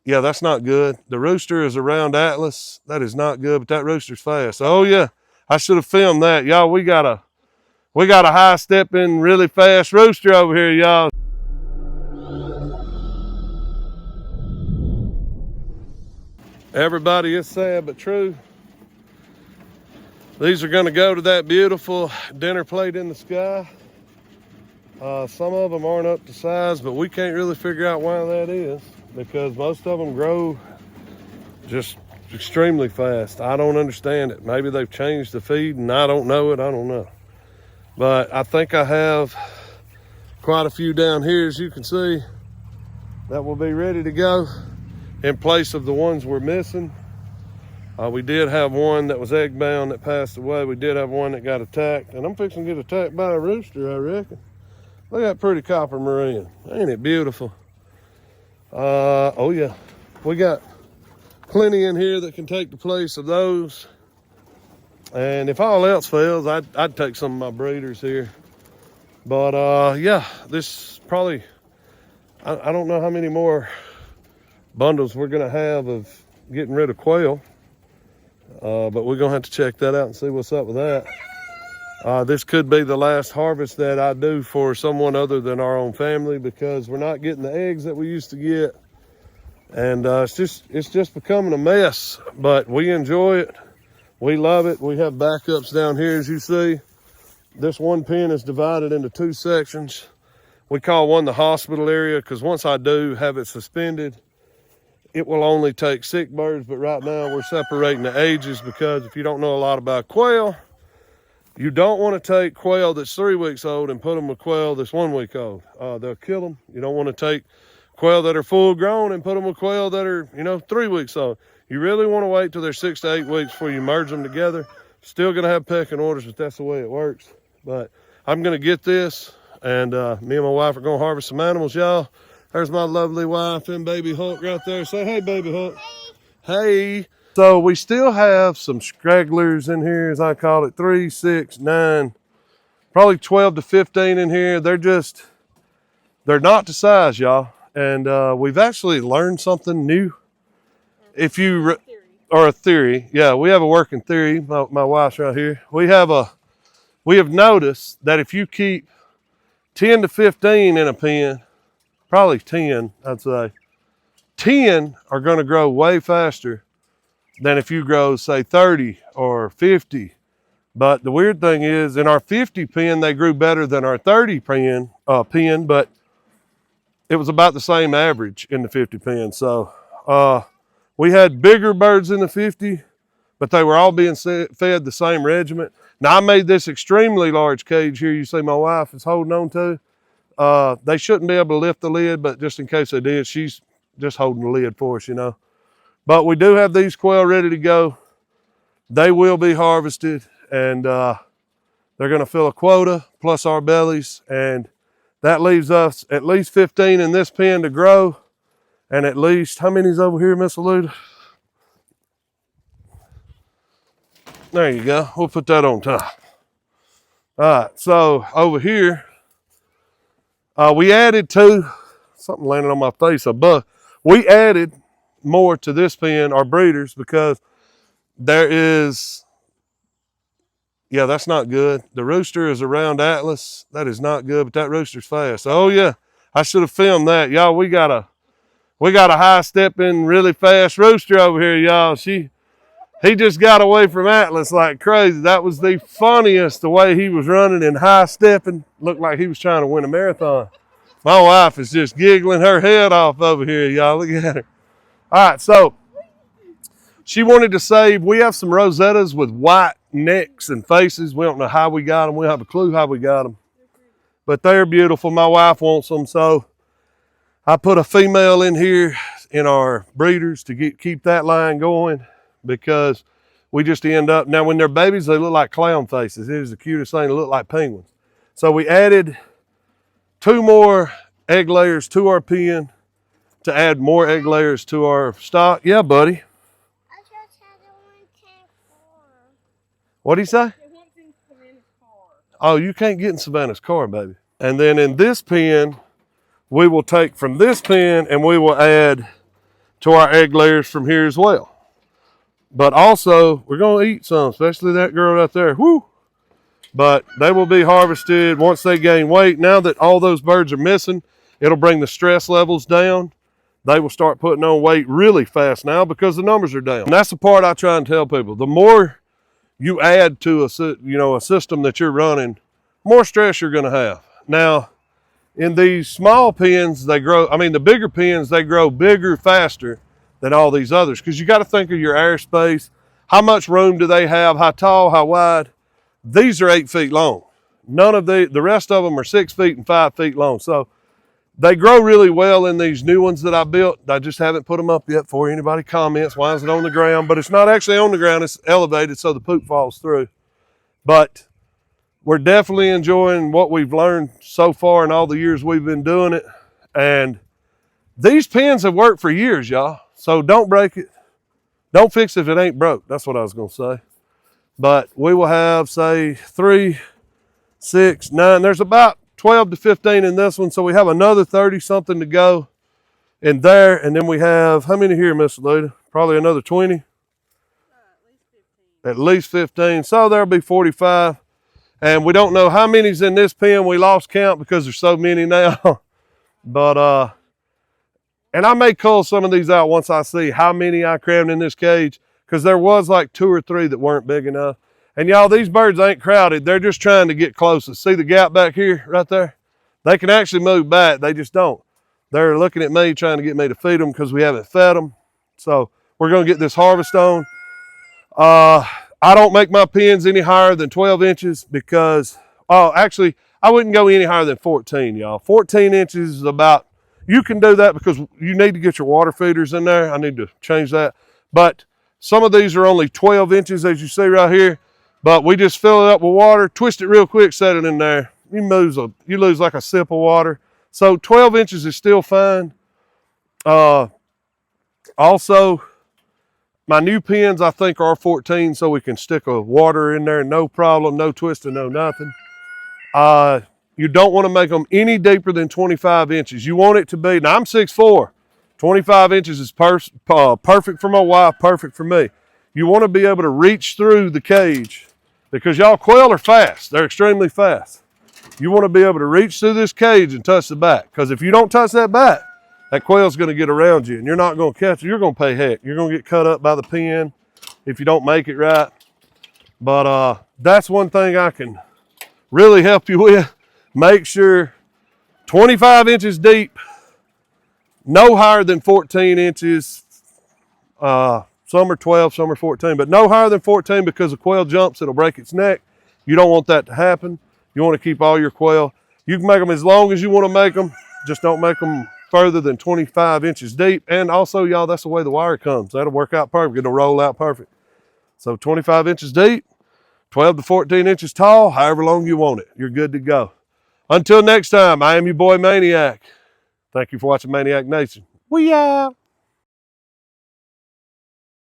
Yeah, that's not good. The rooster is around Atlas. That is not good, but that rooster's fast. Oh yeah, I should have filmed that. Y'all, we got a high stepping, really fast rooster over here, y'all. Everybody, it's sad but true. These are gonna go to that beautiful dinner plate in the sky. Some of them aren't up to size, but we can't really figure out why that is, because most of them grow just extremely fast. I don't understand it. Maybe they've changed the feed and I don't know it. I don't know. But I think I have quite a few down here, as you can see, that will be ready to go in place of the ones we're missing. We did have one that was egg bound that passed away. We did have one that got attacked, and I'm fixing to get attacked by a rooster, I reckon. Look at that pretty copper marine. Ain't it beautiful? Oh yeah, we got plenty in here that can take the place of those. And if all else fails, I'd take some of my breeders here. But yeah, this probably, I don't know how many more bundles we're gonna have of getting rid of quail. But we're gonna have to check that out and see what's up with that. This could be the last harvest that I do for someone other than our own family, because we're not getting the eggs that we used to get. And it's just becoming a mess, but we enjoy it. We love it. We have backups down here, as you see. This one pen is divided into two sections. We call one the hospital area, because once I do have it suspended, it will only take sick birds. But right now we're separating the ages, because if you don't know a lot about quail, you don't want to take quail that's 3 weeks old and put them with quail that's 1 week old. They'll kill them. You don't want to take quail that are full grown and put them with quail that are, 3 weeks old. You really want to wait till they're 6 to 8 weeks before you merge them together. Still going to have pecking orders, but that's the way it works. But I'm going to get this, and me and my wife are going to harvest some animals, y'all. There's my lovely wife and baby Hulk right there. Say hey, baby Hulk. Hey. So we still have some stragglers in here, as I call it, 3, 6, 9, probably 12 to 15 in here. They're not to size, y'all. And we've actually learned something new. If you, or a theory. Yeah, we have a working theory. My wife's right here. We have noticed that if you keep 10 to 15 in a pen, probably 10, I'd say, 10 are going to grow way faster than if you grow, say, 30 or 50. But the weird thing is, in our 50 pen, they grew better than our 30 pen, but it was about the same average in the 50 pen. So we had bigger birds in the 50, but they were all being fed the same regiment. Now, I made this extremely large cage here you see my wife is holding on to. They shouldn't be able to lift the lid, but just in case they did, she's just holding the lid for us, But we do have these quail ready to go. They will be harvested, and they're going to fill a quota plus our bellies, and that leaves us at least 15 in this pen to grow, and at least, how many's over here, Miss Aluda? There you go. We'll put that on top. All right, so over here, we added something landed on my face, a bug. We added more to this pen, our breeders, because there is, yeah, that's not good. The rooster is around Atlas. That is not good, but that rooster's fast. Oh yeah, I should have filmed that. Y'all, we got a high stepping, really fast rooster over here, y'all. He just got away from Atlas like crazy. That was the funniest, the way he was running and high stepping. Looked like he was trying to win a marathon. My wife is just giggling her head off over here, y'all. Look at her. All right, so she wanted to save, we have some Rosettas with white necks and faces. We don't know how we got them. We don't have a clue how we got them. But they're beautiful. My wife wants them, so I put a female in here in our breeders to keep that line going, because we just end up, now when they're babies, they look like clown faces. It is the cutest thing. They look like penguins. So we added 2 more egg layers to our pen to add more egg layers to our stock. Yeah, buddy. What did he say? Oh, you can't get in Savannah's car, baby. And then in this pen, we will take from this pen and we will add to our egg layers from here as well. But also, we're going to eat some, especially that girl right there. Woo! But they will be harvested once they gain weight. Now that all those birds are missing, it'll bring the stress levels down. They will start putting on weight really fast now because the numbers are down. And that's the part I try and tell people. The more you add to a system that you're running, more stress you're going to have. Now, in these small pens, the bigger pens, they grow bigger, faster than all these others, because you got to think of your airspace. How much room do they have? How tall, how wide? These are 8 feet long. None of the rest of them are 6 feet and 5 feet long. So they grow really well in these new ones that I built. I just haven't put them up yet for anybody comments. Why is it on the ground? But it's not actually on the ground. It's elevated so the poop falls through. But we're definitely enjoying what we've learned so far in all the years we've been doing it. And these pens have worked for years, y'all. So don't break it. Don't fix it if it ain't broke. That's what I was going to say. But we will have, say, 3, 6, 9. There's about 12 to 15 in this one. So we have another 30-something to go in there. And then we have, how many here, Miss Lita? Probably another 20? At least 15. So there'll be 45. And we don't know how many's in this pen. We lost count because there's so many now. But, and I may cull some of these out once I see how many I crammed in this cage, because there was like 2 or 3 that weren't big enough. And y'all, these birds ain't crowded. They're just trying to get closer. See the gap back here, right there? They can actually move back. They just don't. They're looking at me trying to get me to feed them because we haven't fed them. So we're going to get this harvest on. I don't make my pens any higher than 12 inches because, actually, I wouldn't go any higher than 14, y'all. 14 inches is about, you can do that because you need to get your water feeders in there. I need to change that. But some of these are only 12 inches, as you see right here. But we just fill it up with water, twist it real quick, set it in there. You lose like a sip of water. So 12 inches is still fine. Also, my new pens, I think, are 14, so we can stick a water in there, no problem, no twisting, no nothing. You don't want to make them any deeper than 25 inches. You want it to be, now I'm 6'4". 25 inches is perfect for my wife, perfect for me. You want to be able to reach through the cage because y'all, quail are fast. They're extremely fast. You want to be able to reach through this cage and touch the back, because if you don't touch that back, that quail's going to get around you and you're not going to catch it. You're going to pay heck. You're going to get cut up by the pen if you don't make it right. But that's one thing I can really help you with. Make sure 25 inches deep, no higher than 14 inches. Some are 12, some are 14, but no higher than 14, because the quail jumps, it'll break its neck. You don't want that to happen. You want to keep all your quail. You can make them as long as you want to make them. Just don't make them further than 25 inches deep. And also, y'all, that's the way the wire comes. That'll work out perfect. It'll roll out perfect. So 25 inches deep, 12 to 14 inches tall, however long you want it. You're good to go. Until next time, I am your boy Maniac. Thank you for watching Maniac Nation. We out.